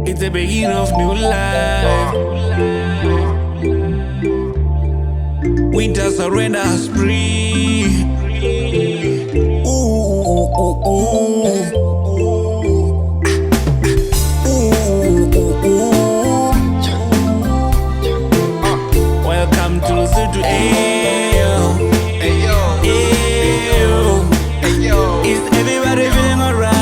It's the beginning of new life. Winter surrender spree. Ooh, ooh, ooh. Welcome to SESOTHO. Is everybody feeling alright?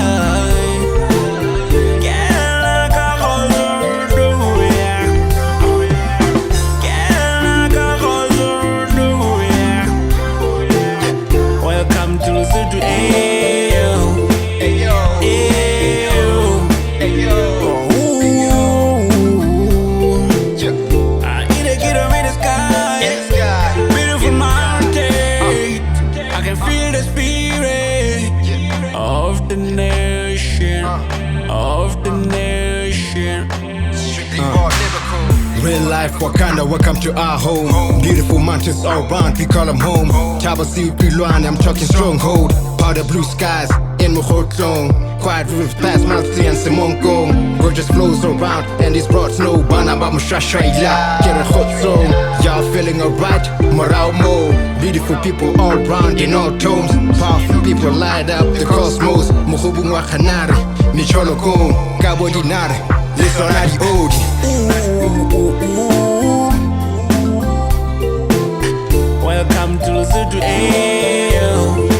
Welcome to SESOTHO. Of the nation, of the nation. Real life Wakanda, welcome to our home. Beautiful mountains all round, we call them home. Chabasi Pilwan, I'm talking stronghold. Powder blue skies in Mohotlong. Quiet rivers past Mount Sea and Simongo. Gorgeous flows around and it's brought snow. Banaba Mushashayla, get a hot song. Y'all feeling alright? Moraumo. Beautiful people all round in all tones. Powerful people light up the cosmos. Muhubu Wakanari, Micholo Kong, Gabo Dinari, Lisonari Odi. Welcome to SESOTHO.